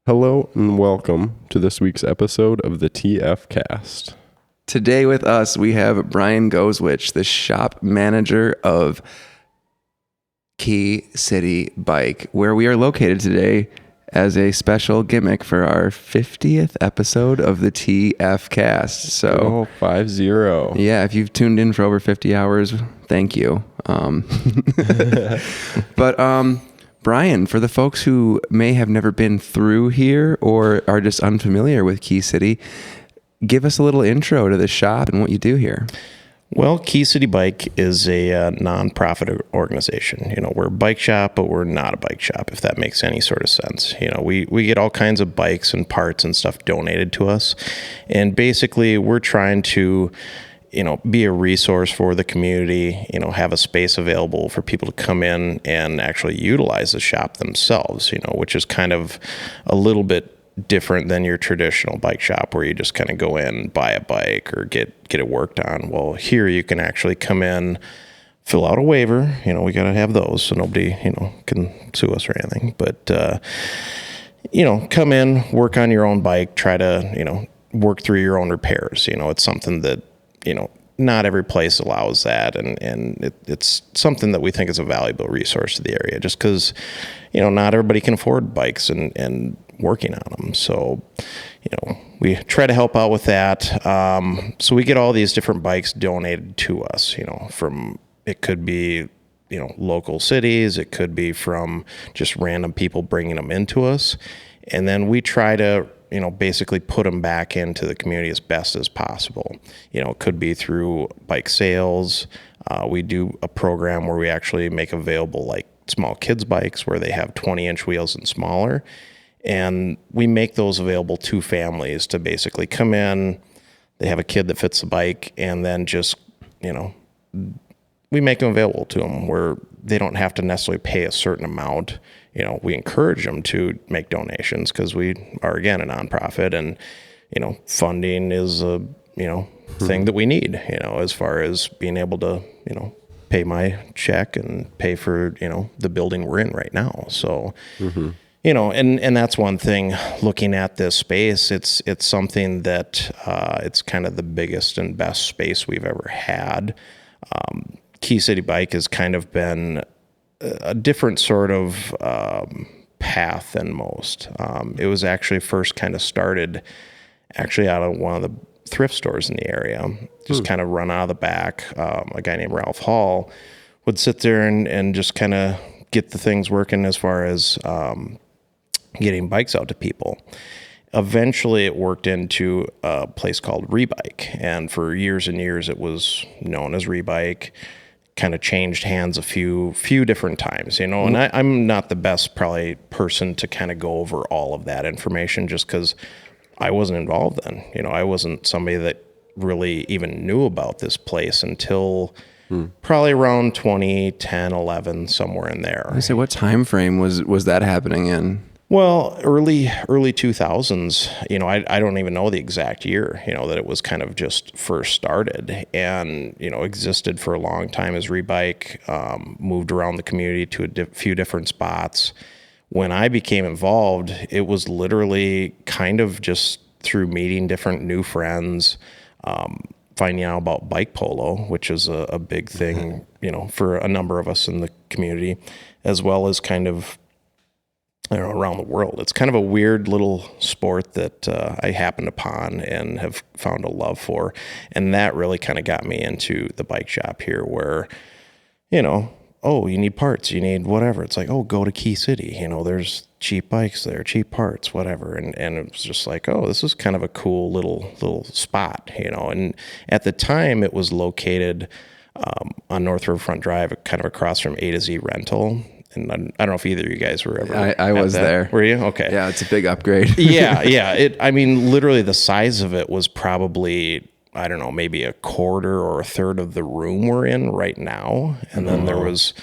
Hello and welcome to this week's episode of the TF Cast. Today with us, we have Brian Gosewisch, the shop manager of Key City Bike, where we are located today as a special gimmick for our 50th episode of the TF Cast. So, 50. yeah, if you've tuned in for over 50 hours, thank you. But Brian, for the folks who may have never been through here or are just unfamiliar with Key City, give us a little intro to the shop and what you do here. Well, Key City Bike is a nonprofit organization. You know, we're a bike shop, but we're not a bike shop, if that makes any sort of sense. You know, we get all kinds of bikes and parts and stuff donated to us. And basically, we're trying to, be a resource for the community, have a space available for people to come in and actually utilize the shop themselves, which is kind of a little bit different than your traditional bike shop where you just kind of go in, buy a bike or get it worked on. Well, here you can actually come in, fill out a waiver. We got to have those so nobody, can sue us or anything. But, come in, work on your own bike, try to, work through your own repairs. It's something that, not every place allows that. And it's something that we think is a valuable resource to the area just because, not everybody can afford bikes and working on them. So, we try to help out with that. So we get all these different bikes donated to us, from, it could be, local cities, it could be from just random people bringing them into us. And then we try to, basically put them back into the community as best as possible. It could be through bike sales. We do a program where we actually make available like small kids bikes where they have 20-inch wheels and smaller. And we make those available to families to basically come in, they have a kid that fits the bike, and then just, we make them available to them where they don't have to necessarily pay a certain amount. We encourage them to make donations because we are, again, a nonprofit and, funding is a, thing that we need, as far as being able to, pay my check and pay for, the building we're in right now. So, and that's one thing looking at this space, it's something that, it's kind of the biggest and best space we've ever had. Key City Bike has kind of been a different sort of path than most. It was actually first kind of started actually out of one of the thrift stores in the area, just kind of run out of the back. A guy named Ralph Hall would sit there and just kind of get the things working as far as getting bikes out to people. Eventually it worked into a place called Rebike, and for years and years it was known as Rebike. Kind of changed hands a few different times, and I'm not the best probably person to kind of go over all of that information just because I wasn't involved then. I wasn't somebody that really even knew about this place until probably around 2010, 11, somewhere in there. So what time frame was that happening in? Well, early 2000s, I don't even know the exact year, that it was kind of just first started and, existed for a long time as Rebike, moved around the community to a few different spots. When I became involved, it was literally kind of just through meeting different new friends, finding out about bike polo, which is a big thing, for a number of us in the community, as well as kind of around the world. It's kind of a weird little sport that I happened upon and have found a love for. And that really kind of got me into the bike shop here where, oh, you need parts, you need whatever. It's like, oh, go to Key City. There's cheap bikes there, cheap parts, whatever. And it was just like, oh, this is kind of a cool little spot, And at the time it was located on North Riverfront Drive, kind of across from A to Z Rental. And I don't know if either of you guys were ever. I was there. Were you? Okay. Yeah, it's a big upgrade. Yeah. Literally the size of it was probably, I don't know, maybe a quarter or a third of the room we're in right now. And then there was,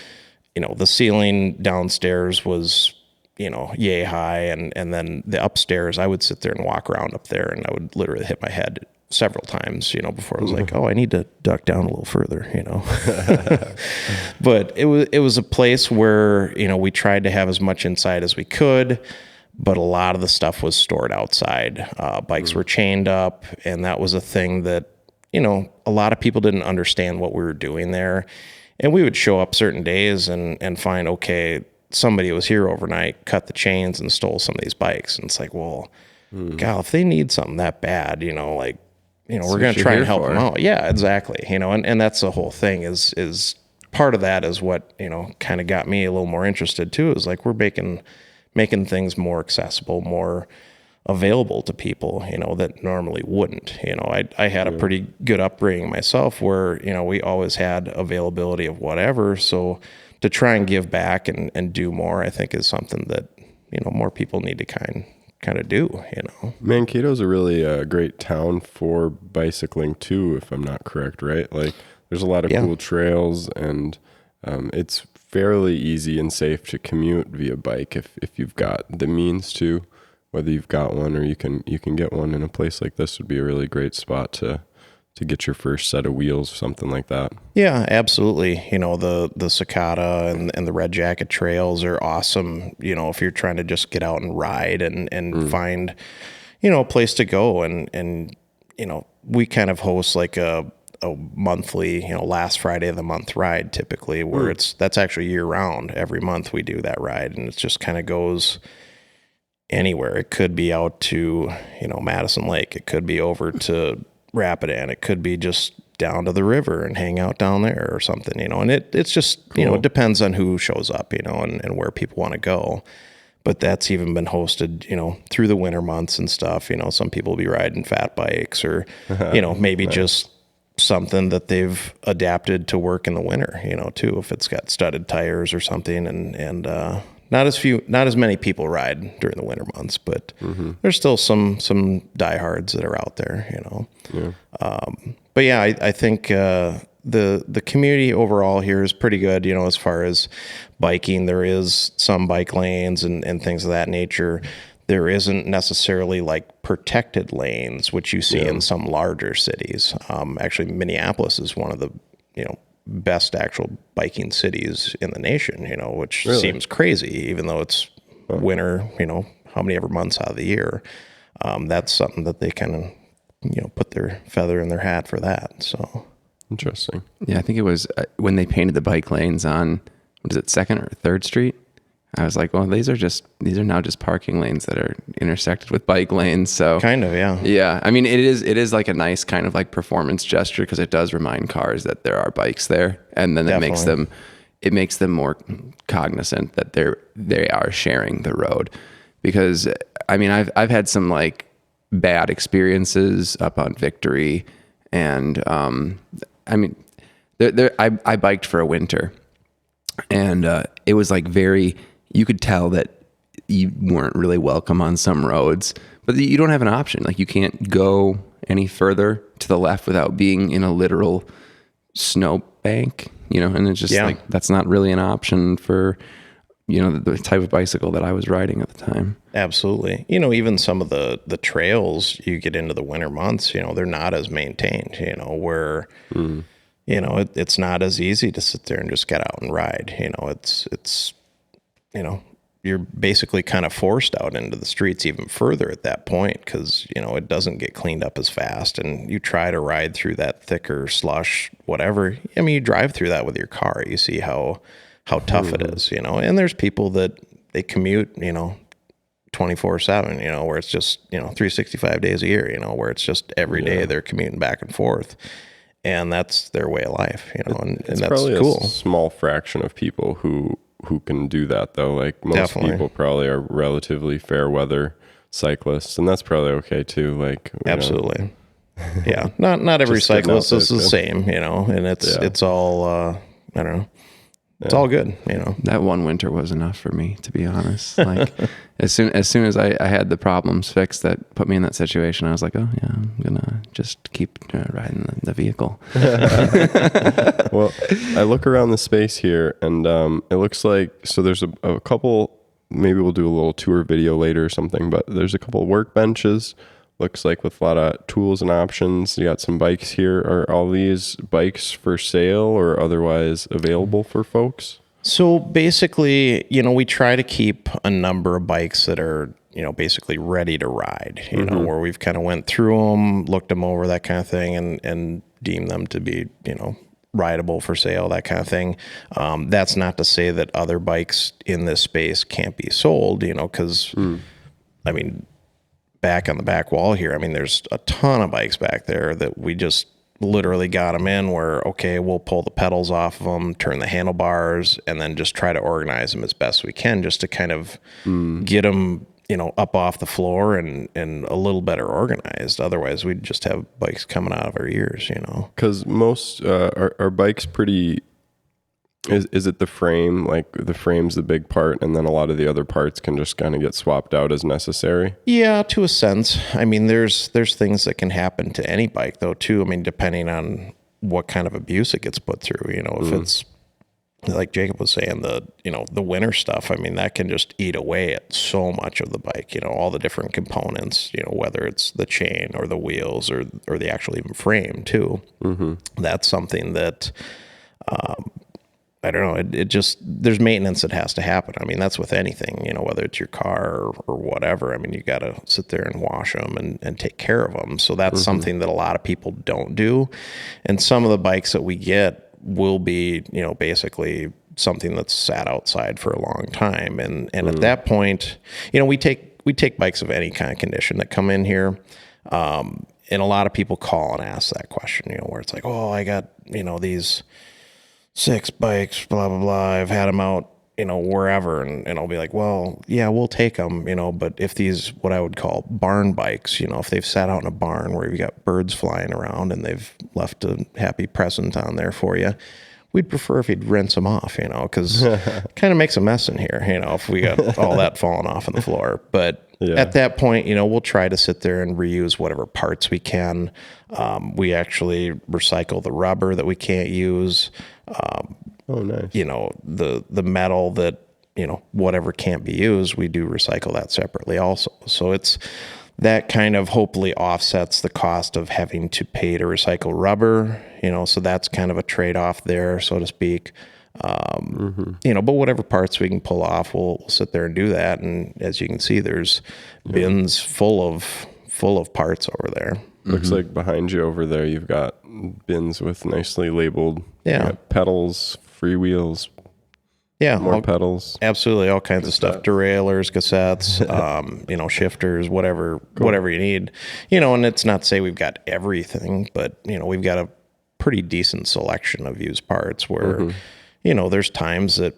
the ceiling downstairs was, yay high. And then the upstairs, I would sit there and walk around up there and I would literally hit my head several times, before I was like, oh, I need to duck down a little further, But it was a place where, we tried to have as much inside as we could, but a lot of the stuff was stored outside. Bikes were chained up, and that was a thing that, a lot of people didn't understand what we were doing there. And we would show up certain days and find, okay, somebody was here overnight, cut the chains and stole some of these bikes. And it's like, well, God, if they need something that bad, we're going to try and help them out. Yeah, exactly. And that's the whole thing is part of that is what, kind of got me a little more interested too, is like, we're making things more accessible, more available to people, that normally wouldn't. I had a pretty good upbringing myself where, we always had availability of whatever. So to try and give back and do more, I think is something that, more people need to kind of do, Mankato's a really great town for bicycling too, if I'm not correct, right? Like there's a lot of cool trails, and it's fairly easy and safe to commute via bike if you've got the means to. Whether you've got one or you can get one in a place like this would be a really great spot to get your first set of wheels, something like that. Yeah, absolutely. The Cicada and the Red Jacket trails are awesome. If you're trying to just get out and ride and find, a place to go. And we kind of host like a monthly, last Friday of the month ride typically, where that's actually year round. Every month we do that ride, and it just kind of goes anywhere. It could be out to, Madison Lake. It could be over to Rapidan. It could be just down to the river and hang out down there or something, and it's just, cool. It depends on who shows up, and where people want to go. But that's even been hosted, through the winter months and stuff. Some people will be riding fat bikes or, maybe nice. Just something that they've adapted to work in the winter, too, if it's got studded tires or something. And not as many people ride during the winter months, but there's still some diehards that are out there, Yeah. But yeah, I think the community overall here is pretty good, as far as biking. There is some bike lanes and things of that nature. There isn't necessarily like protected lanes, which you see in some larger cities. Actually, Minneapolis is one of the, best actual biking cities in the nation, which really? Seems crazy, even though it's winter, how many ever months out of the year. That's something that they kind of, put their feather in their hat for that. So interesting. Yeah, I think it was when they painted the bike lanes on, what is it, 2nd or 3rd Street? I was like, well, these are now just parking lanes that are intersected with bike lanes. So kind of, yeah. Yeah. I mean, it is like a nice kind of like performance gesture, because it does remind cars that there are bikes there. And then Definitely. it makes them more cognizant that they are sharing the road. Because I mean, I've had some like bad experiences up on Victory, and I mean, I biked for a winter, and it was like you could tell that you weren't really welcome on some roads, but you don't have an option. Like you can't go any further to the left without being in a literal snow bank, and it's just like, that's not really an option for, the type of bicycle that I was riding at the time. Absolutely. Even some of the trails you get into the winter months, they're not as maintained, where, it's not as easy to sit there and just get out and ride. It's you're basically kind of forced out into the streets even further at that point, because, it doesn't get cleaned up as fast. And you try to ride through that thicker slush, whatever. I mean, you drive through that with your car. You see how tough it is, and there's people that they commute, 24/7, where it's just, 365 days a year, where it's just every day they're commuting back and forth. And that's their way of life, and that's probably cool. A small fraction of people who can do that, though. Like most Definitely. People probably are relatively fair weather cyclists, and that's probably okay too. Like absolutely, yeah. Not every cyclist is the same, and it's all I don't know. It's all good, That one winter was enough for me, to be honest. Like as soon as I had the problems fixed that put me in that situation, I was like, oh yeah, I'm gonna just keep riding the vehicle. Well, I look around the space here, and it looks like, so there's a couple, maybe we'll do a little tour video later or something, but there's a couple of workbenches, looks like, with a lot of tools and options. You got some bikes here. Are all these bikes for sale or otherwise available for folks? So basically, we try to keep a number of bikes that are, basically ready to ride, where we've kind of went through them, looked them over, that kind of thing, and deemed them to be, rideable for sale, that kind of thing. That's not to say that other bikes in this space can't be sold, because, I mean, back on the back wall here, I mean, there's a ton of bikes back there that we just literally got them in where, okay, we'll pull the pedals off of them, turn the handlebars, and then just try to organize them as best we can just to kind of get them, up off the floor and a little better organized. Otherwise, we'd just have bikes coming out of our ears, Because most are bikes pretty. Is it the frame? Like the frame's the big part, and then a lot of the other parts can just kind of get swapped out as necessary? Yeah, to a sense. I mean, there's things that can happen to any bike, though, too. I mean, depending on what kind of abuse it gets put through. If it's like Jacob was saying, the winter stuff. I mean, that can just eat away at so much of the bike. All the different components. Whether it's the chain or the wheels or the actual even frame too. That's something that. I don't know. It just, there's maintenance that has to happen. I mean, that's with anything, whether it's your car or whatever. I mean, you got to sit there and wash them and take care of them. So that's something that a lot of people don't do. And some of the bikes that we get will be, basically something that's sat outside for a long time. And at that point, we take bikes of any kind of condition that come in here. And a lot of people call and ask that question, where it's like, oh, I got, these 6 bikes, blah, blah, blah. I've had them out, wherever. And I'll be like, well, yeah, we'll take them, but if these, what I would call barn bikes, if they've sat out in a barn where you've got birds flying around and they've left a happy present on there for you, we'd prefer if you'd rinse them off, because it kind of makes a mess in here, if we got all that falling off on the floor. But at that point, we'll try to sit there and reuse whatever parts we can. We actually recycle the rubber that we can't use. Oh, nice. The metal that, whatever can't be used, we do recycle that separately also. So it's that kind of hopefully offsets the cost of having to pay to recycle rubber, so that's kind of a trade-off there, so to speak. But whatever parts we can pull off, we'll sit there and do that. And as you can see, there's bins full of parts over there. Looks like behind you over there, you've got bins with nicely labeled pedals, freewheels, more pedals. Absolutely, all kinds of stuff. Derailleurs, cassettes, shifters, whatever you need. And it's not to say we've got everything, but, we've got a pretty decent selection of used parts where, there's times that,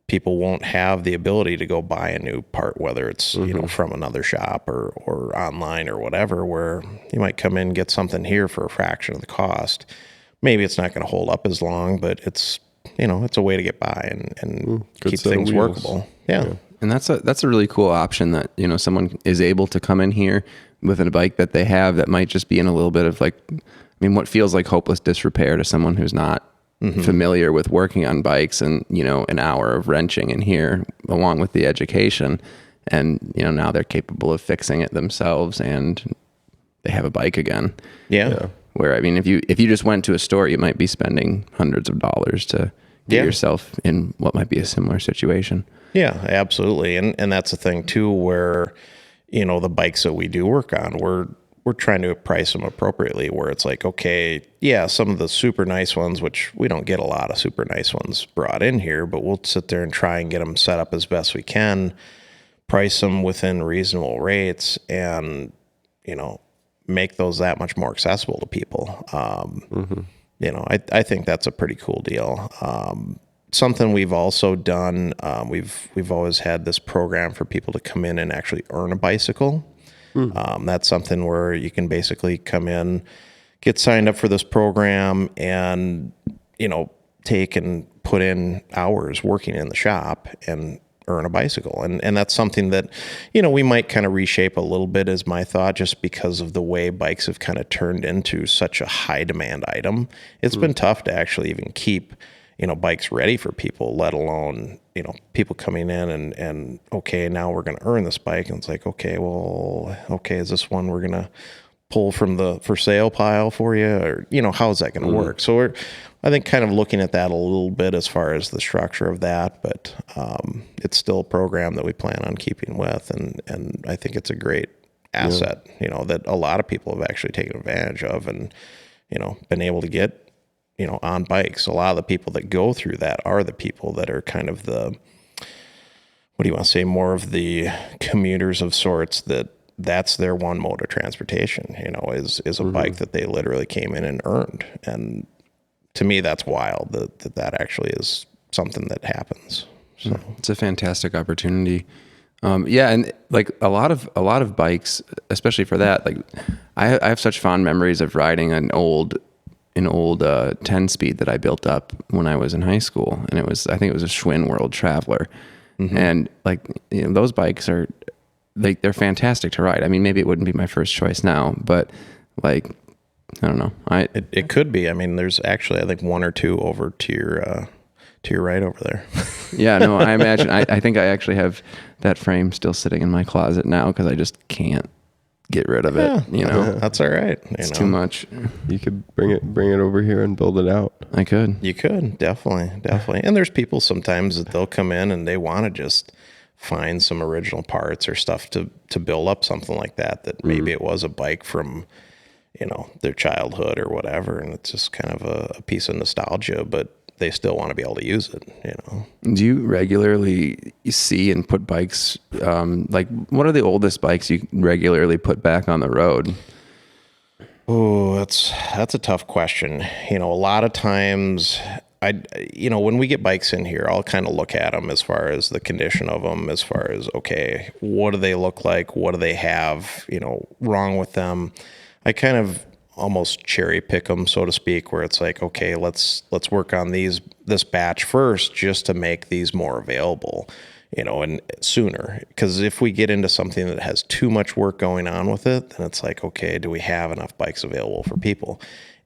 people won't have the ability to go buy a new part, whether it's, from another shop or online or whatever, where you might come in and get something here for a fraction of the cost. Maybe it's not going to hold up as long, but it's, it's a way to get by and keep things workable. Yeah. And that's a really cool option that, someone is able to come in here with a bike that they have that might just be in a little bit of what feels like hopeless disrepair to someone who's not familiar with working on bikes, and an hour of wrenching in here along with the education, and now they're capable of fixing it themselves and they have a bike again. Where if you just went to a store, you might be spending hundreds of dollars to get yourself in what might be a similar situation. Yeah, absolutely. And that's the thing too, where the bikes that we do work on, we're trying to price them appropriately, where it's like, okay, some of the super nice ones, which we don't get a lot of super nice ones brought in here, but we'll sit there and try and get them set up as best we can, price them within reasonable rates, and, make those that much more accessible to people. I think that's a pretty cool deal. Something we've also done, we've always had this program for people to come in and actually earn a bicycle. That's something where you can basically come in, get signed up for this program, and, take and put in hours working in the shop and earn a bicycle. And that's something that, we might kind of reshape a little bit, is my thought, just because of the way bikes have kind of turned into such a high demand item. It's been tough to actually even keep, bikes ready for people, let alone, people coming in and okay, now we're going to earn this bike. And it's like, okay, is this one we're going to pull from the for sale pile for you, or how's that going to work? So we're, I think, kind of looking at that a little bit as far as the structure of that, but it's still a program that we plan on keeping with, and I think it's a great asset, that a lot of people have actually taken advantage of, and been able to get on bikes. A lot of the people that go through that are the people that are kind of the, what do you want to say, more of the commuters of sorts, that's their one mode of transportation, is a bike that they literally came in and earned. And to me, that's wild that actually is something that happens. So it's a fantastic opportunity. And like a lot of bikes, especially for that, like I have such fond memories of riding an old 10 speed that I built up when I was in high school. And I think it was a Schwinn World Traveler. And like, those bikes are like, they're fantastic to ride. I mean, maybe it wouldn't be my first choice now, but like, I don't know. It could be. I mean, there's actually, I think, one or two over to your right over there. Yeah, no, I imagine. I think I actually have that frame still sitting in my closet now because I just can't get rid of it. That's all right. It's too much. You could bring it over here and build it out. I could. You could definitely. And there's people sometimes that they'll come in and they want to just find some original parts or stuff to build up something like that maybe it was a bike from their childhood or whatever, and it's just kind of a piece of nostalgia, but they still want to be able to use it. Do you regularly see and put bikes, like what are the oldest bikes you regularly put back on the road? Oh, that's a tough question. A lot of times when we get bikes in here, I'll kind of look at them as far as the condition of them, as far as, okay, what do they look like? What do they have, wrong with them? I kind of almost cherry pick them, so to speak, where it's like, okay, let's work on this batch first just to make these more available, and sooner. Because if we get into something that has too much work going on with it, then it's like, okay, do we have enough bikes available for people?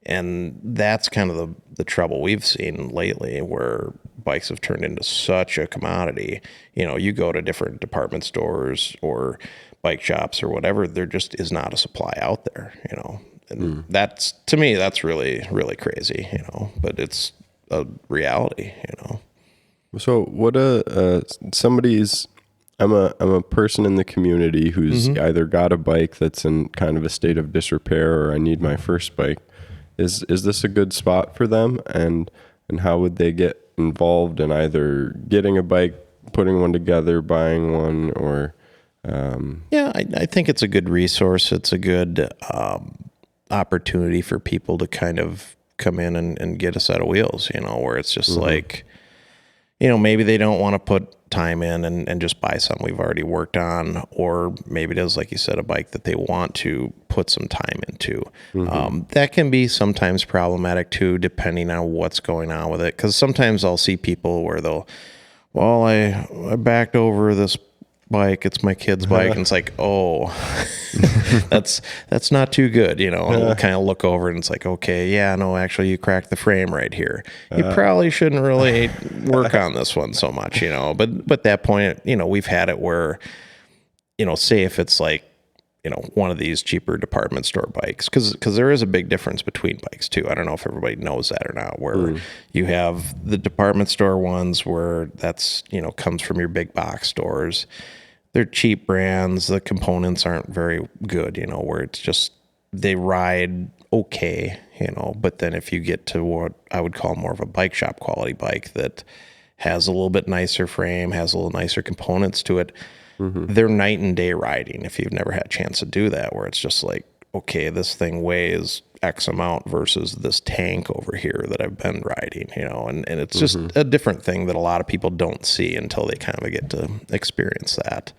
And that's kind of the trouble we've seen lately, where bikes have turned into such a commodity. You go to different department stores or bike shops or whatever, there just is not a supply out there, and that's, to me, that's really, really crazy, but it's a reality, So what I'm a person in the community who's either got a bike that's in kind of a state of disrepair, or I need my first bike. Is this a good spot for them? And how would they get involved in either getting a bike, putting one together, buying one, or I think it's a good resource. It's a good opportunity for people to kind of come in and get a set of wheels, where it's just like, maybe they don't want to put time in and just buy something we've already worked on, or maybe it is, like you said, a bike that they want to put some time into. That can be sometimes problematic too, depending on what's going on with it. Because sometimes I'll see people where I backed over this bike, it's my kid's bike, and it's like, oh, that's not too good, and we'll kind of look over and it's like, okay, yeah, no, actually you cracked the frame right here. You probably shouldn't really work on this one so much, but at that point, we've had it where, say if it's like, one of these cheaper department store bikes, because there is a big difference between bikes too. I don't know if everybody knows that or not, where you have the department store ones where that's, comes from your big box stores. They're cheap brands. The components aren't very good, where it's just, they ride okay, but then if you get to what I would call more of a bike shop quality bike that has a little bit nicer frame, has a little nicer components to it, they're night and day riding if you've never had a chance to do that, where it's just like, okay, this thing weighs X amount versus this tank over here that I've been riding, and it's just a different thing that a lot of people don't see until they kind of get to experience that.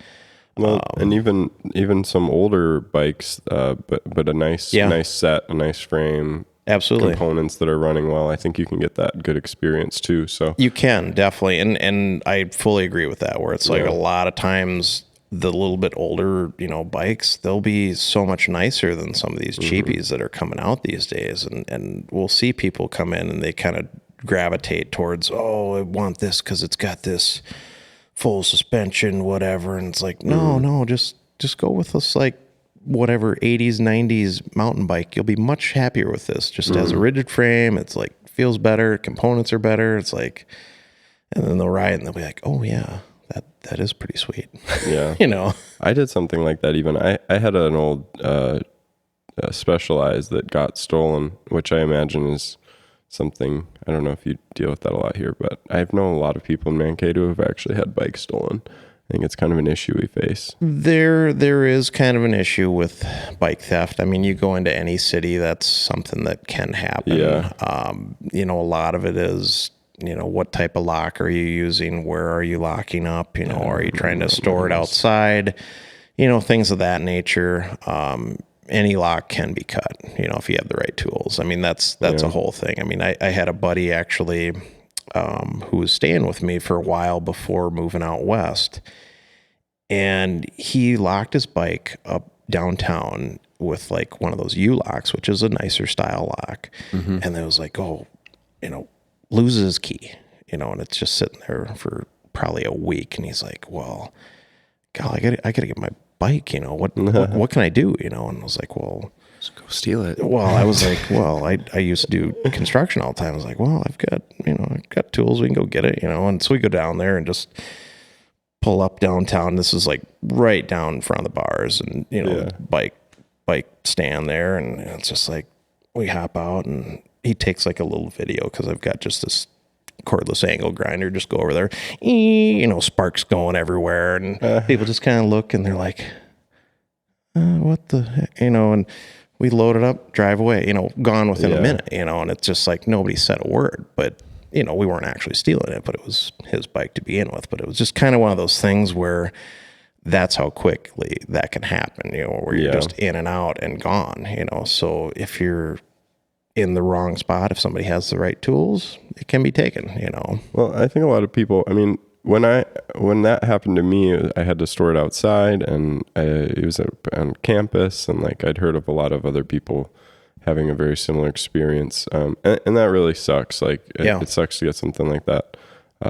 Well, and even some older bikes, but a nice set, a nice frame, absolutely, components that are running well. I think you can get that good experience too. So you can definitely, and I fully agree with that. Where it's like a lot of times the little bit older, bikes, they'll be so much nicer than some of these cheapies that are coming out these days. And we'll see people come in and they kind of gravitate towards, oh, I want this because it's got this full suspension, whatever. And it's like, no, just go with this, like, whatever 80s, 90s mountain bike, you'll be much happier with this. Just has a rigid frame. It's like, feels better. Components are better. It's like, and then they'll ride and they'll be like, oh yeah, that is pretty sweet. Yeah. You know, I did something like that. Even I had an old Specialized that got stolen, which I imagine is something, I don't know if you deal with that a lot here, but I've known a lot of people in Mankato who have actually had bikes stolen. I think it's kind of an issue we face. There is kind of an issue with bike theft. I mean, you go into any city, that's something that can happen. Yeah. You know, a lot of it is, you know, what type of lock are you using? Where are you locking up? You know, are you trying to store it outside? You know, things of that nature. Any lock can be cut, you know, if you have the right tools. I mean, that's a whole thing. I mean, I had a buddy actually who was staying with me for a while before moving out west, and he locked his bike up downtown with like one of those U-locks, which is a nicer style lock. And it was like, oh, you know, loses his key, you know, and it's just sitting there for probably a week. And he's like, well, God, I gotta get my bike, you know, what can I do, you know? And I was like, well, just go steal it. Well, I was like, well, I used to do construction all the time. I was like, well, I've got tools, we can go get it, you know? And so we go down there and just pull up downtown. This is like right down in front of the bars, and, you know, bike stand there. And it's just like, we hop out and he takes like a little video, cause I've got just this cordless angle grinder, just go over there, you know, sparks going everywhere, and people just kind of look and they're like, what the heck? You know, and we load it up, drive away, you know, gone within a minute, you know, and it's just like nobody said a word, but, you know, we weren't actually stealing it, but it was his bike to begin with. But it was just kind of one of those things where that's how quickly that can happen, you know, where you're just in and out and gone, you know. So if you're in the wrong spot, if somebody has the right tools, it can be taken, you know. Well, I think a lot of people, I mean, when that happened to me, I had to store it outside, and it was on campus, and like I'd heard of a lot of other people having a very similar experience, and that really sucks. Like it sucks to get something like that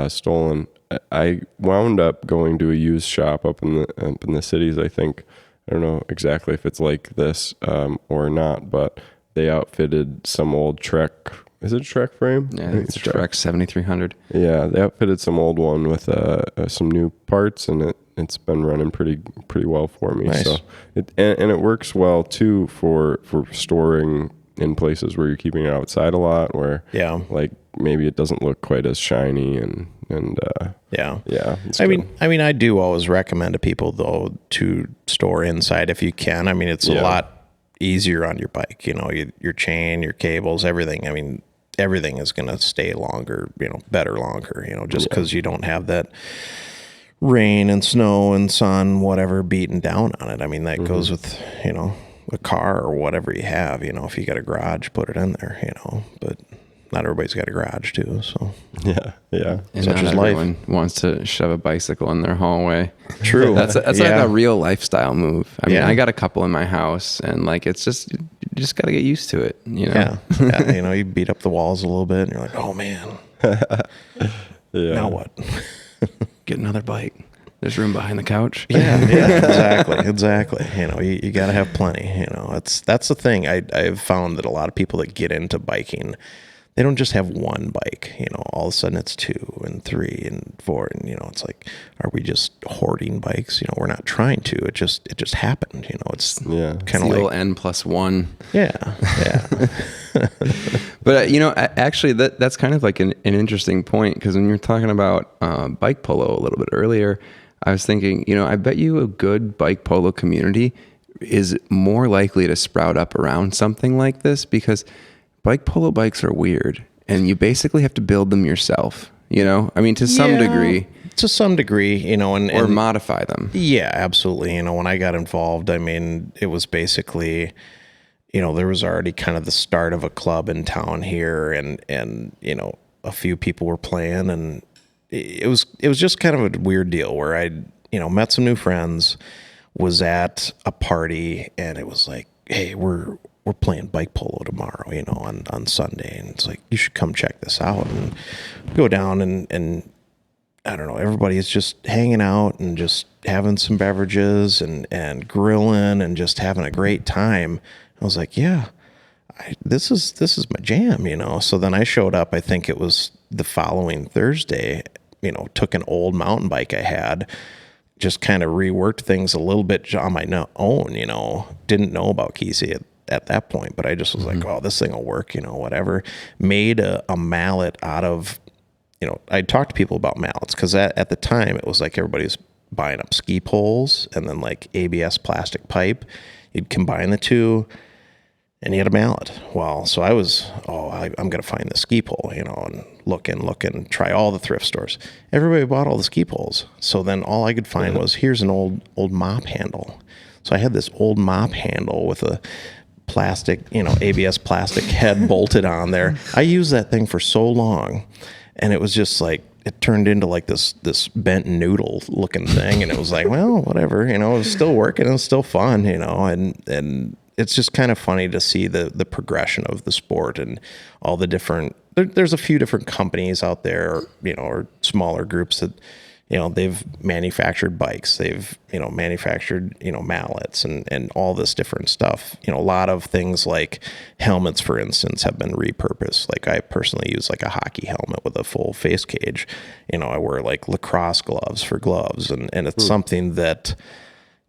stolen. I wound up going to a used shop up in the cities. I think, I don't know exactly if it's like this or not, but they outfitted some old Trek. Is it a Trek frame? Yeah, it's a Trek 7300. Yeah, they outfitted some old one with some new parts, and it's been running pretty well for me. Nice. So it works well too for storing in places where you're keeping it outside a lot, where like maybe it doesn't look quite as shiny and I mean, I do always recommend to people though to store inside if you can. I mean, it's a lot easier on your bike, you know, your chain, your cables, everything. I mean, everything is going to stay longer, you know, better longer, you know, just because you don't have that rain and snow and sun, whatever, beating down on it. I mean, that goes with, you know, a car or whatever you have, you know, if you got a garage, put it in there, you know, but not everybody's got a garage too. So yeah. And such not is everyone life. wants to shove a bicycle in their hallway. True. That's like a real lifestyle move. I mean, Yeah. I got a couple in my house, and like, it's just, you just got to get used to it, you know? Yeah. You know, you beat up the walls a little bit and you're like, oh man, now what? Get another bike. There's room behind the couch. Exactly. You know, you got to have plenty, you know, that's the thing. I've found that a lot of people that get into biking, they don't just have one bike, you know, all of a sudden it's 2 and 3 and 4. And, you know, it's like, are we just hoarding bikes? You know, we're not trying to, it just happened, you know, it's kind of like N+1. Yeah. But, you know, actually that's kind of like an interesting point, because when you're talking about bike polo a little bit earlier, I was thinking, you know, I bet you a good bike polo community is more likely to sprout up around something like this, because bike polo bikes are weird, and you basically have to build them yourself, you know? I mean, to some degree. To some degree, you know, or modify them. Yeah, absolutely. You know, when I got involved, I mean, it was basically, you know, there was already kind of the start of a club in town here, and you know, a few people were playing, and it was just kind of a weird deal where I, you know, met some new friends, was at a party, and it was like, hey, we're playing bike polo tomorrow, you know, on Sunday. And it's like, you should come check this out, and go down and I don't know, everybody's just hanging out and just having some beverages and grilling and just having a great time. I was like, yeah, this is my jam, you know? So then I showed up, I think it was the following Thursday, you know, took an old mountain bike I had, just kind of reworked things a little bit on my own, you know, didn't know about Kesey at that point, but I just was like, oh, this thing will work, you know, whatever. Made a mallet out of, you know, I talked to people about mallets because at the time it was like everybody's buying up ski poles and then like ABS plastic pipe. You'd combine the two and you had a mallet. Well, so I was, I'm going to find the ski pole, you know, and look and try all the thrift stores. Everybody bought all the ski poles. So then all I could find was, here's an old mop handle. So I had this old mop handle with a plastic, you know, ABS plastic head bolted on there. I used that thing for so long, and it was just like, it turned into like this bent noodle looking thing. And it was like, well, whatever, you know, it was still working. It was still fun, you know, and it's just kind of funny to see the progression of the sport and all the different, there's a few different companies out there, you know, or smaller groups that, you know, they've manufactured bikes, they've, you know, manufactured, you know, mallets and all this different stuff. You know, a lot of things like helmets, for instance, have been repurposed. Like I personally use like a hockey helmet with a full face cage. You know, I wear like lacrosse gloves for gloves, and it's something that,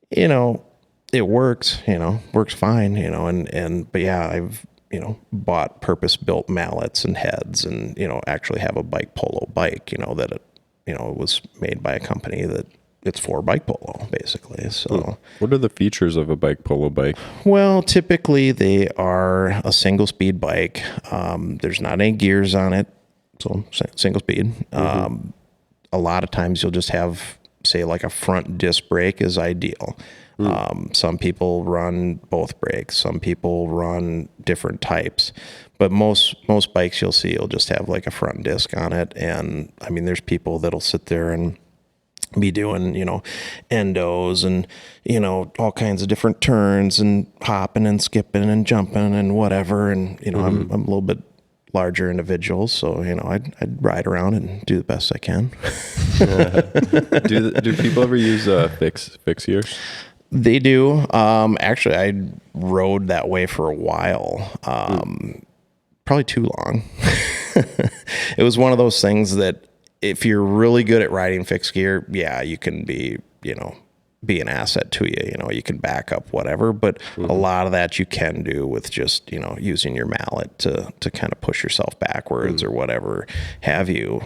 you know, it works, you know, works fine, you know, but yeah, I've, you know, bought purpose-built mallets and heads and, you know, actually have a bike polo bike, you know, that it, you know, it was made by a company that it's for bike polo, basically. So what are the features of a bike polo bike? Well, typically they are a single speed bike. There's not any gears on it. So single speed. A lot of times you'll just have, say, like a front disc brake is ideal. Some people run both brakes. Some people run different types. But most bikes you'll see, you'll just have like a front disc on it. And I mean, there's people that'll sit there and be doing, you know, endos and, you know, all kinds of different turns and hopping and skipping and jumping and whatever. And, you know, I'm a little bit larger individual, so, you know, I'd ride around and do the best I can. Do people ever use fix gears? They do. Actually, I rode that way for a while. Probably too long. It was one of those things that if you're really good at riding fixed gear, yeah, you can be, you know, be an asset to you. You know, you can back up whatever, but a lot of that you can do with just, you know, using your mallet to kind of push yourself backwards or whatever have you.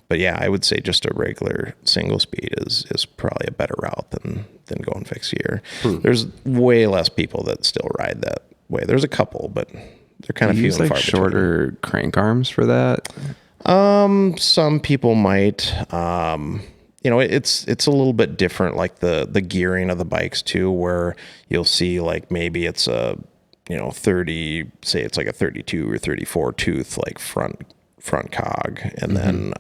But yeah, I would say just a regular single speed is probably a better route than going fixed gear. There's way less people that still ride that way. There's a couple, but they're kind of few and far between. Shorter crank arms for that? Some people might. You know, it's a little bit different, like the gearing of the bikes too, where you'll see like maybe it's a, you know, 30, say it's like a 32 or 34 tooth, like front cog. And then,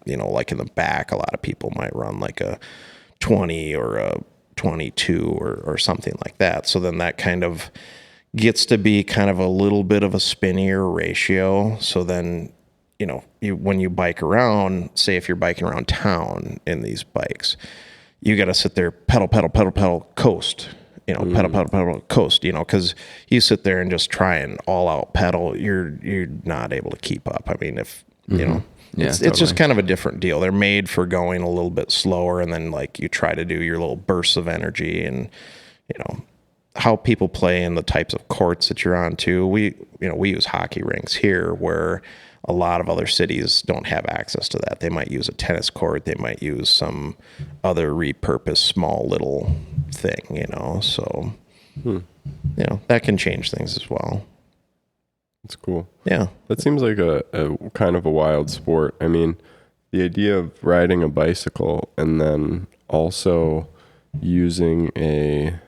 you know, like in the back, a lot of people might run like a 20 or a 22 or something like that. So then that kind of gets to be kind of a little bit of a spinnier ratio. So then, you know, when you bike around, say if you're biking around town in these bikes, you got to sit there, pedal, coast, you know, pedal, coast, you know, because you sit there and just try and all out pedal, you're not able to keep up. I mean, if, you know, it's just kind of a different deal. They're made for going a little bit slower, and then like you try to do your little bursts of energy, and, you know, how people play in the types of courts that you're on too. We use hockey rinks here where a lot of other cities don't have access to that. They might use a tennis court. They might use some other repurposed small little thing, you know. So, you know, that can change things as well. That's cool. Yeah. That seems like a kind of a wild sport. I mean, the idea of riding a bicycle and then also using a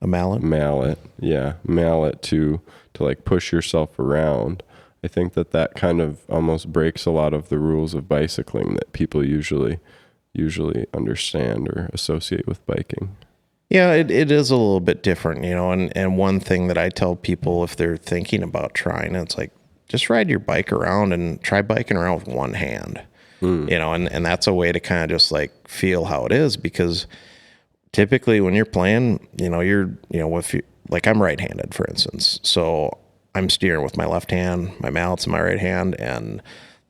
mallet? Mallet to like push yourself around. I think that kind of almost breaks a lot of the rules of bicycling that people usually understand or associate with biking. Yeah, it is a little bit different, you know, and one thing that I tell people if they're thinking about trying, it's like, just ride your bike around and try biking around with one hand. and that's a way to kind of just like feel how it is, because typically when you're playing, if you, like I'm right-handed, for instance, so I'm steering with my left hand, my mallet's in my right hand, and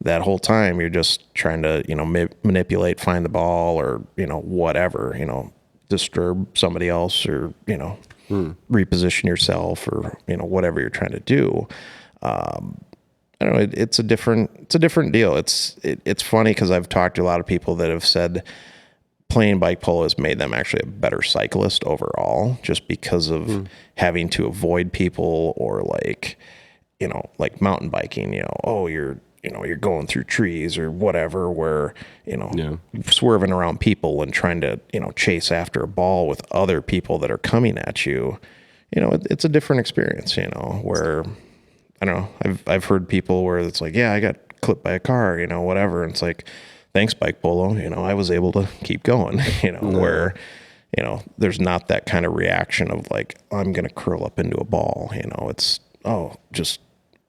that whole time you're just trying to, manipulate, find the ball, or, whatever, disturb somebody else, or, reposition yourself, or, whatever you're trying to do. I don't know. It's a different deal. It's funny because I've talked to a lot of people that have said playing bike polo has made them actually a better cyclist overall, just because of having to avoid people, or like mountain biking, you're going through trees or whatever, where, swerving around people and trying to, chase after a ball with other people that are coming at you. It's a different experience, where, I don't know, I've heard people where it's like, yeah, I got clipped by a car, whatever. And it's like, thanks, bike polo. I was able to keep going, where, there's not that kind of reaction of like, I'm going to curl up into a ball, it's, just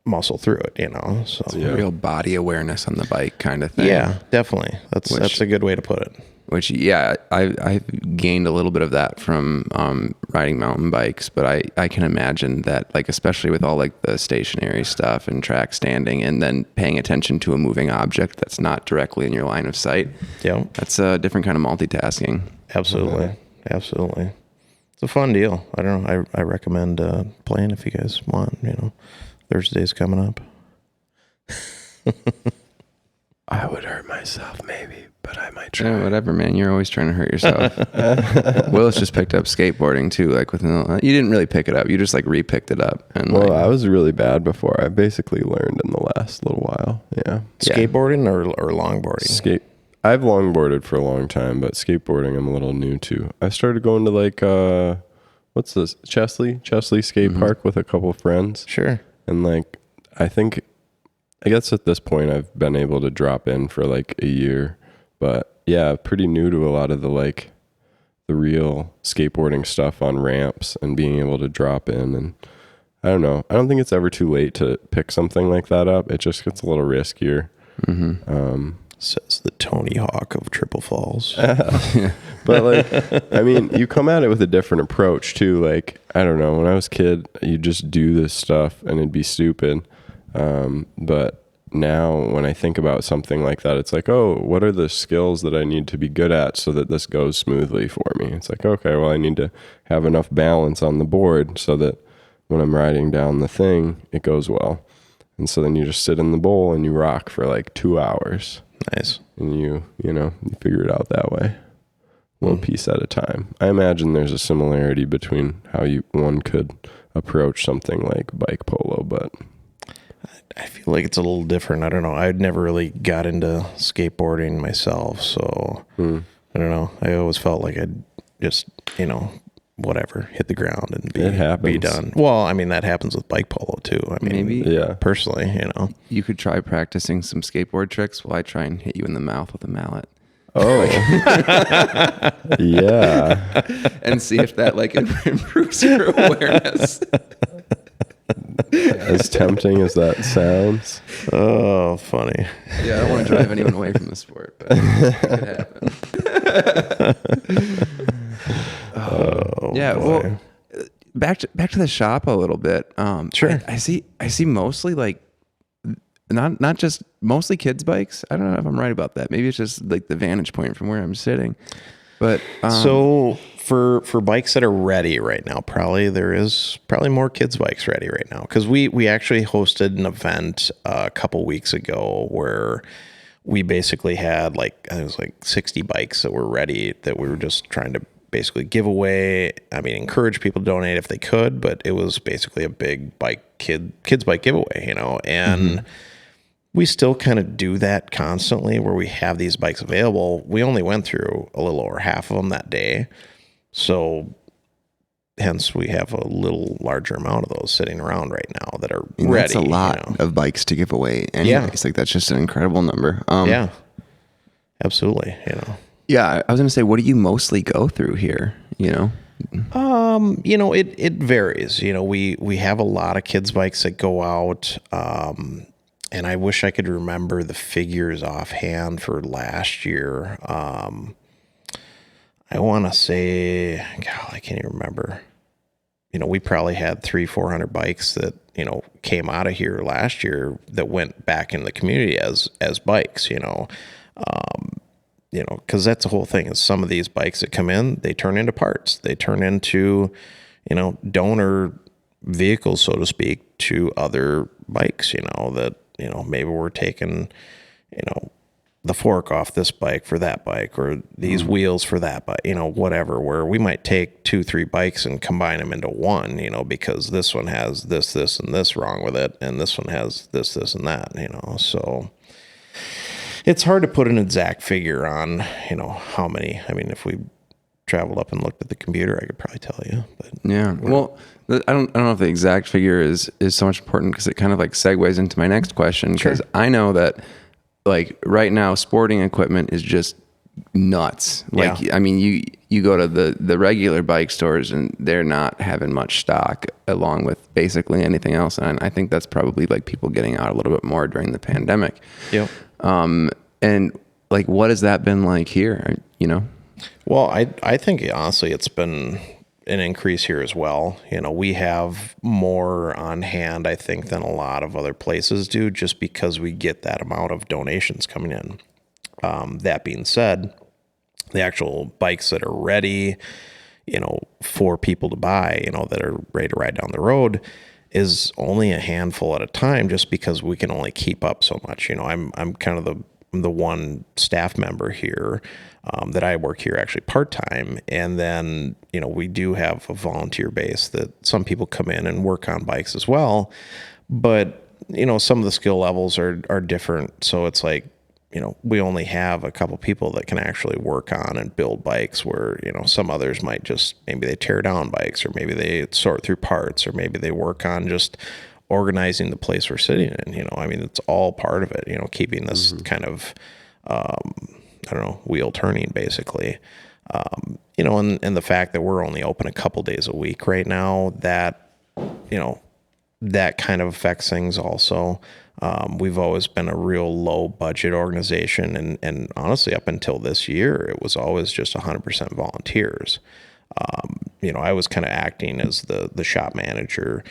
muscle through it, so it's real body awareness on the bike kind of thing. Yeah, definitely. That's a good way to put it. Which, yeah, I've gained a little bit of that from riding mountain bikes, but I can imagine that, like, especially with all like the stationary stuff and track standing, and then paying attention to a moving object that's not directly in your line of sight. Yeah, that's a different kind of multitasking. Absolutely, absolutely. It's a fun deal. I don't know. I recommend playing if you guys want. Thursday's coming up. I would hurt myself maybe, but I might try. Yeah, whatever, man. You're always trying to hurt yourself. Willis just picked up skateboarding too. Like you didn't really pick it up. You just like re-picked it up. And I was really bad before. I basically learned in the last little while. Yeah. Skateboarding or longboarding? I've longboarded for a long time, but skateboarding I'm a little new to. I started going to like what's this? Chesley Skate Park with a couple of friends. Sure. And like I guess at this point I've been able to drop in for like a year, but yeah, pretty new to a lot of the like the real skateboarding stuff on ramps and being able to drop in. And I don't know. I don't think it's ever too late to pick something like that up. It just gets a little riskier. Says the Tony Hawk of Triple Falls. But like, I mean, you come at it with a different approach too. Like, I don't know, when I was a kid, you just do this stuff and it'd be stupid. But now when I think about something like that, it's like, oh, what are the skills that I need to be good at so that this goes smoothly for me? It's like, okay, well, I need to have enough balance on the board so that when I'm riding down the thing, it goes well. And so then you just sit in the bowl and you rock for like 2 hours. Nice. And you figure it out that way. One piece at a time. I imagine there's a similarity between how one could approach something like bike polo, but I feel like it's a little different. I don't know. I'd never really got into skateboarding myself, so I don't know. I always felt like I'd just, whatever, hit the ground and be done. Well, I mean, that happens with bike polo too. I mean, maybe, personally, you could try practicing some skateboard tricks while I try and hit you in the mouth with a mallet. Oh, yeah. And see if that like improves your awareness. As tempting as that sounds. Oh, funny. Yeah, I don't want to drive anyone away from the sport, but it could happen. Yeah, boy. Well, back to the shop a little bit. Sure. I see mostly like not just mostly kids bikes. I don't know if I'm right about that. Maybe it's just like the vantage point from where I'm sitting. But so for bikes that are ready right now, there is more kids bikes ready right now, because we actually hosted an event a couple weeks ago where we basically had like 60 bikes that were ready, that we were just trying to basically give away. I mean, encourage people to donate if they could, but it was basically a big kids bike giveaway, and we still kind of do that constantly where we have these bikes available. We only went through a little over half of them that day. So hence we have a little larger amount of those sitting around right now that are ready. That's a lot of bikes to give away. Anyways, like that's just an incredible number. Yeah, absolutely. Yeah. I was going to say, what do you mostly go through here? It varies. We have a lot of kids bikes that go out. and I wish I could remember the figures offhand for last year. I want to say, God, I can't even remember. We probably had 300-400 bikes that, came out of here last year that went back in the community as bikes, because that's the whole thing is some of these bikes that come in, they turn into parts. They turn into, donor vehicles, so to speak, to other bikes, that, maybe we're taking, the fork off this bike for that bike or these wheels for that bike, whatever, where we might take 2-3 bikes and combine them into one, because this one has this, and this wrong with it. And this one has this, and that, so it's hard to put an exact figure on, how many. I mean, if we traveled up and looked at the computer, I could probably tell you. But yeah, well, I don't know if the exact figure is so much important because it kind of like segues into my next question. Because Sure. I know that like right now, sporting equipment is just nuts. Like, Yeah. I mean, you go to the regular bike stores and they're not having much stock along with basically anything else. And I think that's probably like people getting out a little bit more during the pandemic. Yep. And like, what has that been like here? Well, I think honestly it's been an increase here as well. We have more on hand, I think, than a lot of other places do, just because we get that amount of donations coming in. That being said, the actual bikes that are ready, for people to buy, that are ready to ride down the road is only a handful at a time, just because we can only keep up so much. I'm kind of the one staff member here that I work here actually part-time. And then, we do have a volunteer base that some people come in and work on bikes as well. But, some of the skill levels are different. So it's like, we only have a couple people that can actually work on and build bikes where, some others might just, maybe they tear down bikes or maybe they sort through parts or maybe they work on just organizing the place we're sitting in. I mean, it's all part of it, keeping this kind of, wheel turning basically. And the fact that we're only open a couple days a week right now, that, that kind of affects things also. We've always been a real low budget organization. And honestly, up until this year, it was always just 100% volunteers. I was kind of acting as the shop manager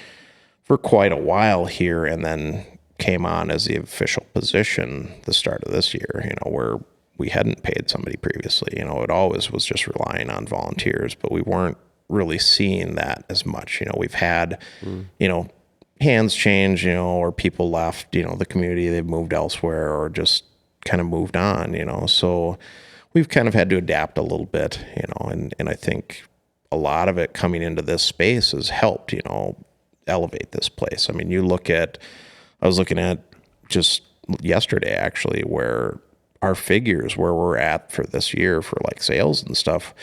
for quite a while here, and then came on as the official position the start of this year, where we hadn't paid somebody previously. It always was just relying on volunteers, but we weren't really seeing that as much. We've had, hands change, or people left, the community, they've moved elsewhere or just kind of moved on, so we've kind of had to adapt a little bit, and I think a lot of it coming into this space has helped, elevate this place. I mean, I was looking at just yesterday actually, where our figures, where we're at for this year for like sales and stuff,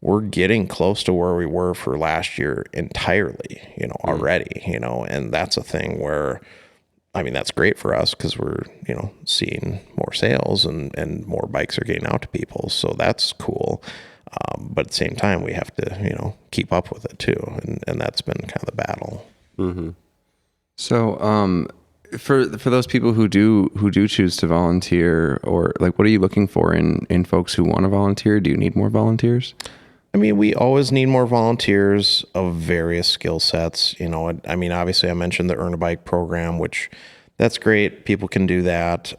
we're getting close to where we were for last year entirely, already, and that's a thing where, I mean, that's great for us because we're, seeing more sales and more bikes are getting out to people. So that's cool. But at the same time, we have to, keep up with it too. And that's been kind of the battle. Mm-hmm. So, for those people who do choose to volunteer, or like, what are you looking for in folks who want to volunteer? Do you need more volunteers? I mean, we always need more volunteers of various skill sets. I mean, obviously I mentioned the Earn a Bike program, which that's great. People can do that.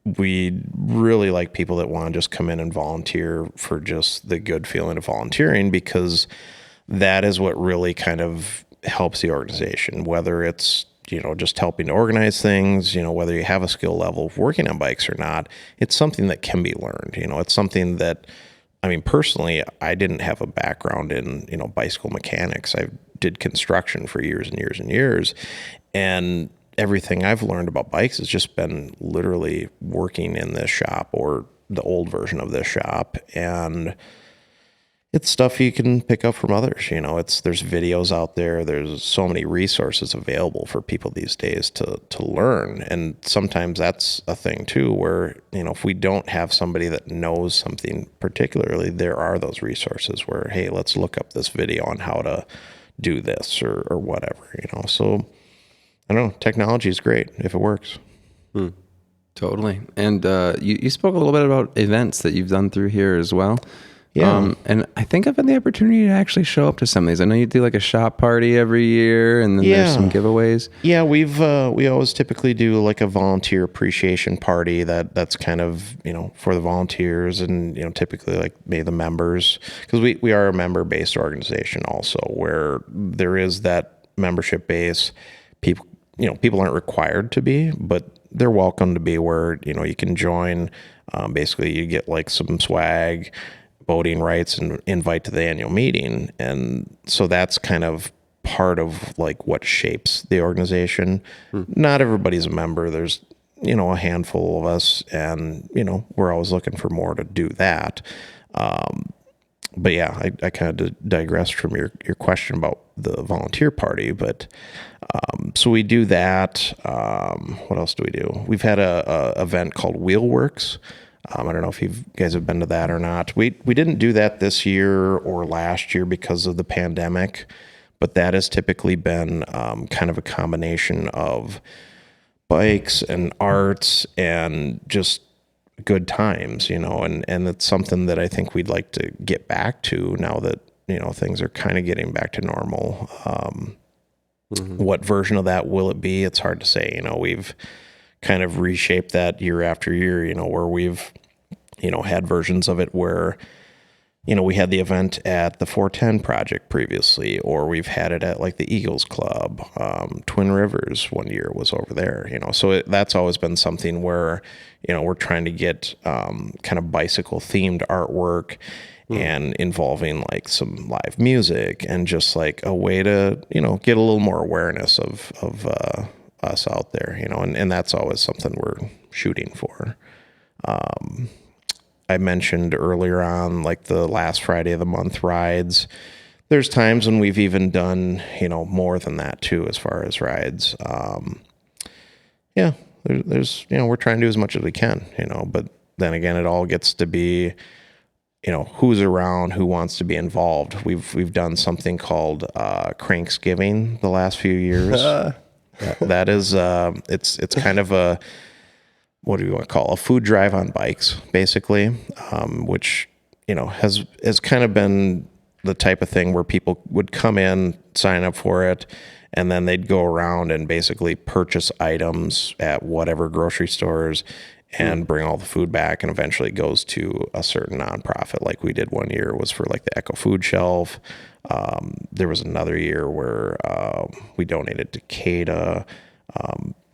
We really like people that want to just come in and volunteer for just the good feeling of volunteering, because that is what really kind of helps the organization, whether it's, just helping to organize things, whether you have a skill level of working on bikes or not, it's something that can be learned. It's something that, I mean, personally, I didn't have a background in, bicycle mechanics. I did construction for years and years and years. And everything I've learned about bikes has just been literally working in this shop or the old version of this shop. And it's stuff you can pick up from others. There's videos out there. There's so many resources available for people these days to learn. And sometimes that's a thing too, where, if we don't have somebody that knows something particularly, there are those resources where, hey, let's look up this video on how to do this or whatever, so I don't know. Technology is great if it works. Totally. And you spoke a little bit about events that you've done through here as well. Yeah. And I think I've had the opportunity to actually show up to some of these. I know you do like a shop party every year, and then there's some giveaways. Yeah, we always typically do like a volunteer appreciation party that's kind of, for the volunteers and, typically like maybe the members, because we are a member-based organization also, where there is that membership base. People aren't required to be, but they're welcome to be, where, you can join. Basically you get like some swag, voting rights, and invite to the annual meeting. And so that's kind of part of like what shapes the organization. Not everybody's a member. There's, a handful of us, and, we're always looking for more to do that. But yeah, I kind of digressed from your question about the volunteer party, but so we do that. What else do we do? We've had a event called Wheelworks. I don't know if you guys have been to that or not. We didn't do that this year or last year because of the pandemic, but that has typically been kind of a combination of bikes and arts and just good times, and it's something that I think we'd like to get back to now that, things are kind of getting back to normal. What version of that will it be? It's hard to say. We've kind of reshaped that year after year, where we've, had versions of it where, we had the event at the 410 Project previously, or we've had it at like the Eagles Club. Twin Rivers one year was over there, so that's always been something where, we're trying to get kind of bicycle themed artwork and involving like some live music and just like a way to, get a little more awareness of us out there, and that's always something we're shooting for. I mentioned earlier on, like the last Friday of the month rides. There's times when we've even done, more than that too, as far as rides. There's, we're trying to do as much as we can, but then again, it all gets to be, who's around, who wants to be involved. We've done something called Cranksgiving the last few years. That is, it's kind of a, what do you want to call a food drive on bikes, basically, which, has kind of been the type of thing where people would come in, sign up for it, and then they'd go around and basically purchase items at whatever grocery stores and bring all the food back, and eventually it goes to a certain nonprofit. Like we did one year was for like the Eco Food Shelf. There was another year where we donated to CADA.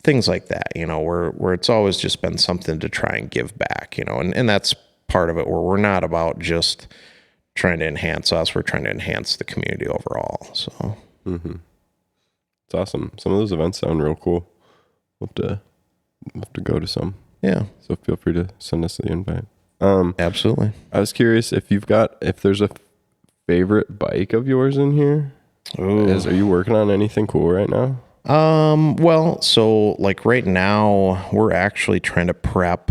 Things like that, where it's always just been something to try and give back, and that's part of it, where we're not about just trying to enhance us, we're trying to enhance the community overall. So it's awesome. Some of those events sound real cool. We'll have to go to some. Yeah. So feel free to send us the invite. Absolutely. I was curious if there's a favorite bike of yours in here. Are you working on anything cool right now? Well, so like right now we're actually trying to prep,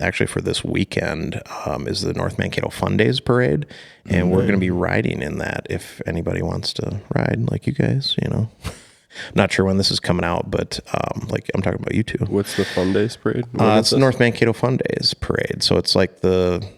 actually for this weekend, is the North Mankato Fun Days Parade. And we're going to be riding in that if anybody wants to ride like you guys, Not sure when this is coming out, but, like I'm talking about you two. What's the Fun Days Parade? It's the North Mankato Fun Days Parade. So it's like the,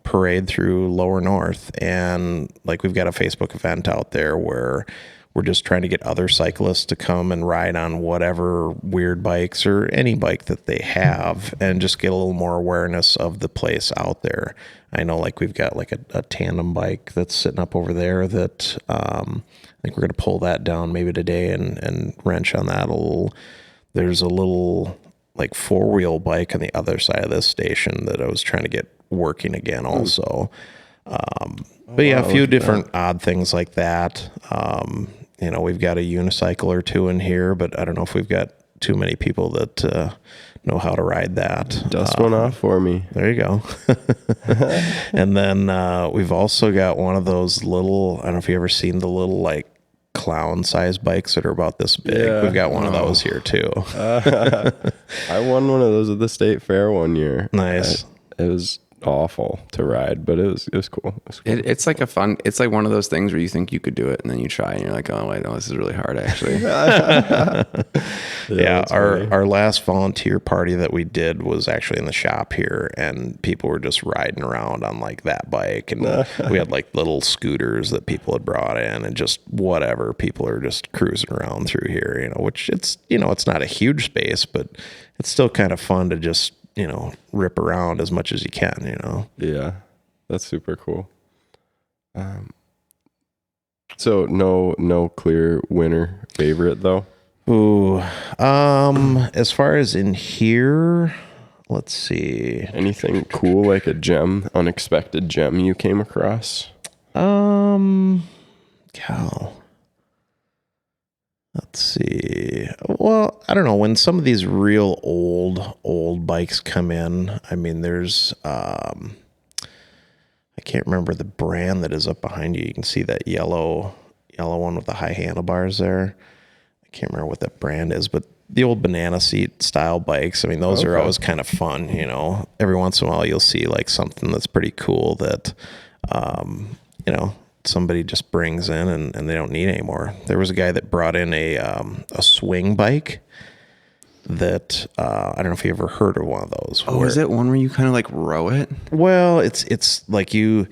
parade through Lower North. And like, we've got a Facebook event out there where we're just trying to get other cyclists to come and ride on whatever weird bikes or any bike that they have, and just get a little more awareness of the place out there. I know like we've got like a tandem bike that's sitting up over there that I think we're going to pull that down maybe today and wrench on that a little. There's a little like 4-wheel bike on the other side of this station that I was trying to get working again also. But yeah, a few different odd things like that. We've got a unicycle or two in here, but I don't know if we've got too many people that know how to ride that. Dust one off for me. There you go. And then we've also got one of those little, I don't know if you've ever seen the little like clown sized bikes that are about this big. Yeah. We've got one of those here too. I won one of those at the state fair one year. Nice. It was awful to ride, but it was cool. It was cool. It's like it's like one of those things where you think you could do it and then you try and you're like, oh wait, no, this is really hard actually. Yeah, our last volunteer party that we did was actually in the shop here, and people were just riding around on like that bike, and we had like little scooters that people had brought in, and just whatever, people are just cruising around through here, which it's not a huge space, but it's still kind of fun to just rip around as much as you can. Yeah, that's super cool. So no clear winner favorite though. Ooh, as far as in here, let's see. Anything cool, like a gem, unexpected gem you came across? Cal. Let's see. Well, I don't know. When some of these real old bikes come in, I mean, there's, I can't remember the brand that is up behind you. You can see that yellow one with the high handlebars there. I can't remember what that brand is, but the old banana seat style bikes, I mean, those are always kind of fun, Every once in a while you'll see like something that's pretty cool that, somebody just brings in and they don't need anymore. There was a guy that brought in a swing bike that, I don't know if you ever heard of one of those. Oh, is it one where you kind of like row it? Well, it's like you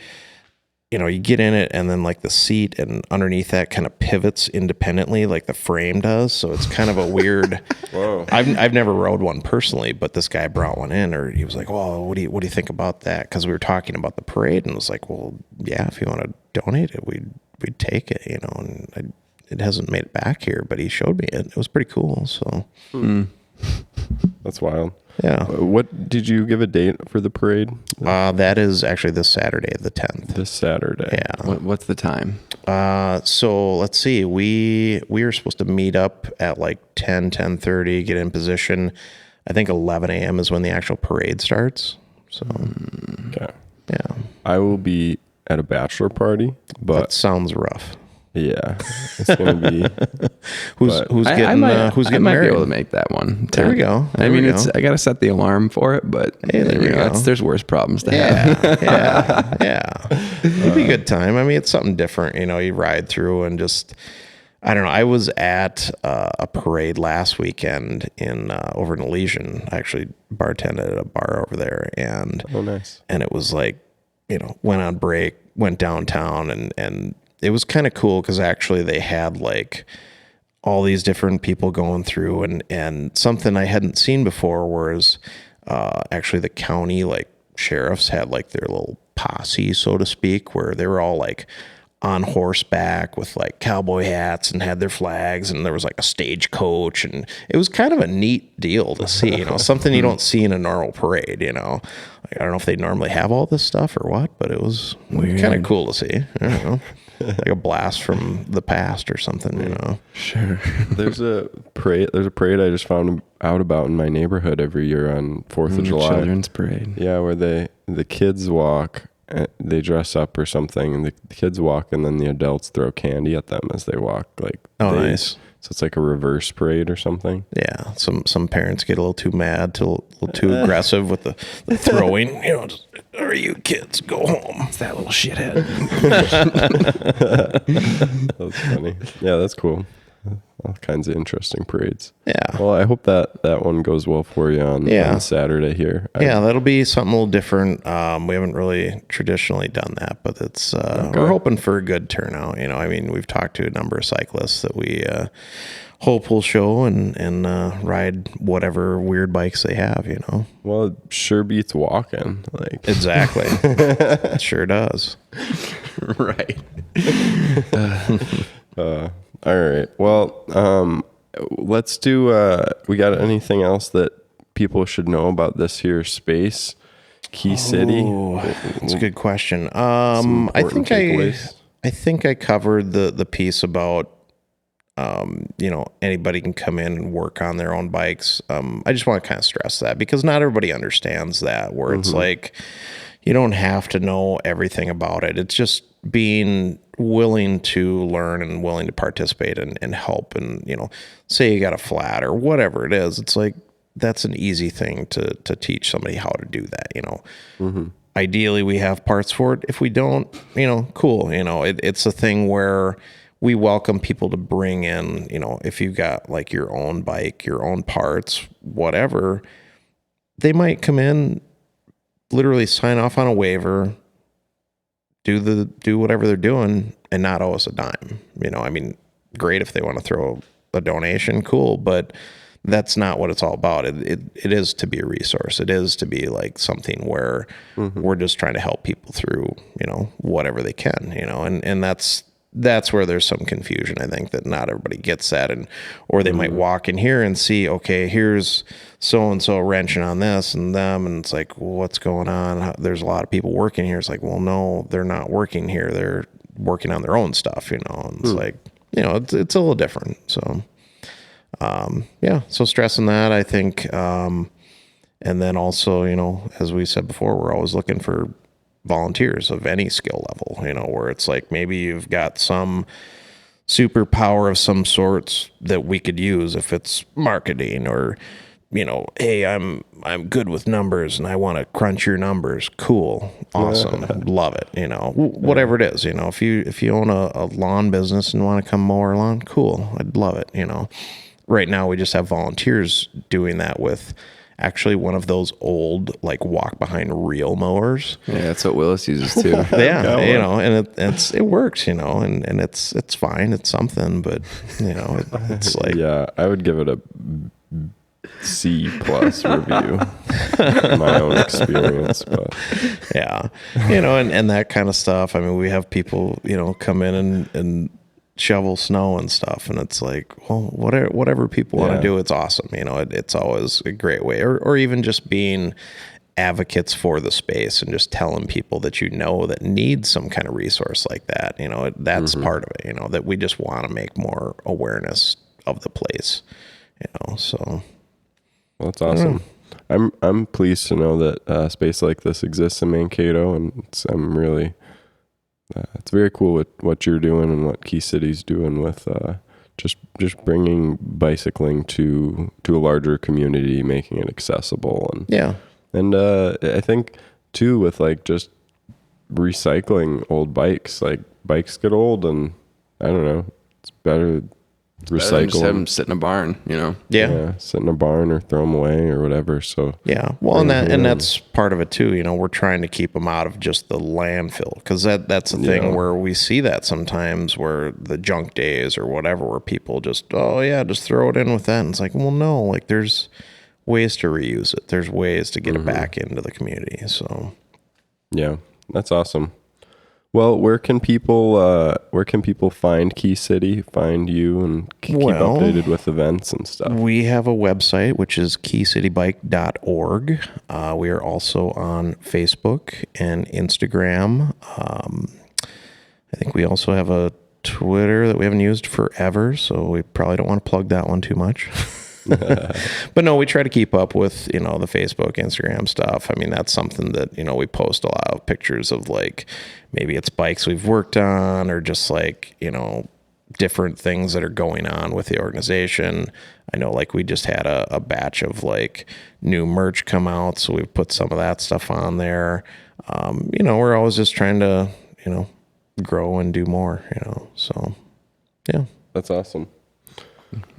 get in it and then like the seat and underneath that kind of pivots independently like the frame does. So it's kind of a weird, Whoa. I've never rode one personally, but this guy brought one in, or he was like, well, what do you think about that? Cause we were talking about the parade and it was like, well, yeah, if you want to donate it, we'd take it, and it hasn't made it back here, but he showed me it. It was pretty cool. So That's wild. Yeah. What did you give a date for the parade? That is actually this Saturday, the 10th. This Saturday. Yeah. What's the time? So let's see. We are supposed to meet up at like 10:30, get in position. I think 11 a.m. is when the actual parade starts. So Okay. yeah. I will be at a bachelor party, but That sounds rough. yeah, it's gonna be. Who's getting I might married? be able to make that one. There we go. I mean, I got to set the alarm for it, but Hey, there you go. there's worse problems to have. Yeah. It'd be a good time. I mean, it's something different. You ride through and just, I don't know. I was at a parade last weekend over in Elysian. I actually bartended at a bar over there, and Oh, nice. and it was like, went on break, went downtown, and it was kind of cool because actually they had like all these different people going through, and something I hadn't seen before was actually the county like sheriffs had like their little posse, so to speak, where they were all like on horseback with like cowboy hats and had their flags, and there was like a stagecoach, and it was kind of a neat deal to see, something you don't see in a normal parade, Like, I don't know if they normally have all this stuff or what, but it was kind of cool to see. I don't know. Like a blast from the past or something, Sure. There's a parade I just found out about in my neighborhood every year on 4th of July. Children's parade. Yeah, where the kids walk, they dress up or something, and the kids walk, and then the adults throw candy at them as they walk. Like, nice. So it's like a reverse parade or something. Yeah, some parents get a little too mad, a little too aggressive with the throwing. Just, are you kids go home? It's that little shithead. That's funny. Yeah, that's cool. All kinds of interesting parades. Yeah. Well, I hope that one goes well for you on Saturday here. Yeah, that'll be something a little different. We haven't really traditionally done that, but it's we're hoping for a good turnout. I mean, we've talked to a number of cyclists that we hope will show and ride whatever weird bikes they have. Well, it sure beats walking. Like Exactly. It sure does. Right. All right. Well, let's do. We got anything else that people should know about this here space, Key City? That's a good question. I think I covered the piece about anybody can come in and work on their own bikes. I just want to kind of stress that because not everybody understands that. Where it's like you don't have to know everything about it. It's just being willing to learn and willing to participate and help, and say you got a flat or whatever it is, it's like that's an easy thing to teach somebody how to do that. ideally we have parts for it. If we don't, cool. It's a thing where we welcome people to bring in, if you've got like your own bike, your own parts, whatever, they might come in, literally sign off on a waiver, do whatever they're doing and not owe us a dime. Great if they want to throw a donation, cool, but that's not what it's all about. It is to be a resource. It is to be like something where we're just trying to help people through, whatever they can, and that's where there's some confusion. I think that not everybody gets that, or they might walk in here and see, okay, here's so-and-so wrenching on this and them. And it's like, well, what's going on? There's a lot of people working here. It's like, well, no, they're not working here. They're working on their own stuff, and it's like, it's a little different. So, so stressing that, I think, and then also, as we said before, we're always looking for volunteers of any skill level, where it's like, maybe you've got some superpower of some sorts that we could use, if it's marketing or, hey, I'm good with numbers and I want to crunch your numbers. Cool. Awesome. Love it. Whatever it is, if you own a lawn business and want to come mow our lawn, cool. I'd love it. Right now we just have volunteers doing that with actually one of those old, like, walk behind reel mowers. Yeah, that's what Willis uses too. Yeah, and it works, and it's fine. It's something, but it's like, yeah, I would give it a C+ review. My own experience, but yeah, and that kind of stuff. We have people, come in and shovel snow and stuff, and it's like, well, whatever people want to do, it's awesome. It's always a great way, or even just being advocates for the space and just telling people that that need some kind of resource like that. That's part of it. That we just want to make more awareness of the place. So. Well, that's awesome. I'm pleased to know that a space like this exists in Mankato, and I'm really. It's very cool what you're doing and what Key City's doing with just bringing bicycling to a larger community, making it accessible, and I think too with like just recycling old bikes. Like, bikes get old, and I don't know, it's better recycle. Just have them sit in a barn, Yeah, sit in a barn or throw them away or whatever. So yeah, well, and that's part of it too. We're trying to keep them out of just the landfill, because that's the thing where we see that sometimes, where the junk days or whatever, where people just throw it in with that, and it's like, well, no, like, there's ways to reuse it. There's ways to get it back into the community. So yeah, that's awesome. Well, where can people find Key City, find you, and keep updated with events and stuff? We have a website, which is keycitybike.org. We are also on Facebook and Instagram. I think we also have a Twitter that we haven't used forever, so we probably don't want to plug that one too much. But no, we try to keep up with, the Facebook, Instagram stuff. That's something that, we post a lot of pictures of, like, maybe it's bikes we've worked on, or just like, different things that are going on with the organization. I know, like, we just had a batch of like new merch come out, so we've put some of that stuff on there. We're always just trying to, grow and do more, so yeah. That's awesome.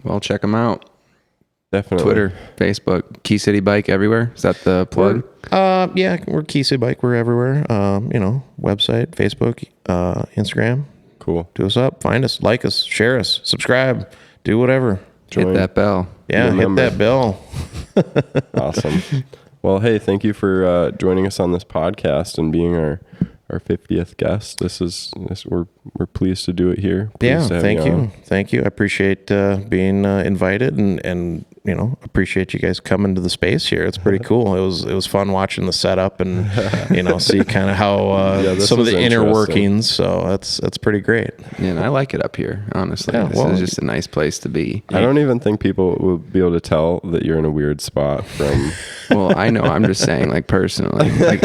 Well, check them out. Definitely. Twitter, Facebook, Key City Bike everywhere. Is that the plug? Yeah, we're Key City Bike. We're everywhere. Website, Facebook, Instagram. Cool. Do us up, find us, like us, share us, subscribe, do whatever. Hit that bell. Yeah, hit that bell. Awesome. Well, hey, thank you for joining us on this podcast and being our 50th guest. We're pleased to do it here. Thank you. I appreciate being invited, and appreciate you guys coming to the space here. It's pretty cool. It was fun watching the setup and see kind of how some of the inner workings. So that's pretty great. Yeah, and I like it up here, honestly. This is just a nice place to be. I don't even think people will be able to tell that you're in a weird spot from. Well, I know. I'm just saying, like, personally, like,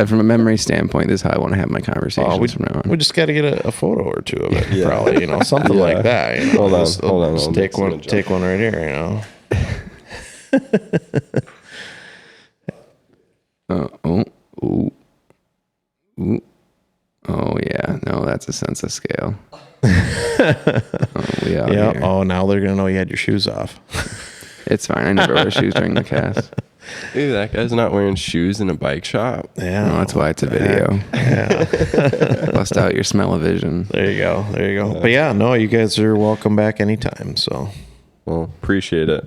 from a memory standpoint, this is how I want to have my conversations from now on. We just got to get a photo or two of it, probably, something like that. Hold on. Just take one right here, Oh. Oh yeah, no, that's a sense of scale. We out Yeah. here. Oh, now they're gonna know you had your shoes off. It's fine. I never wear shoes during the cast. Hey, that guy's not wearing shoes in a bike shop. Yeah. No, that's why it's a video. Yeah. Bust out your smell-o-vision. There you go. There you go. But yeah, no, you guys are welcome back anytime. So. Well, appreciate it.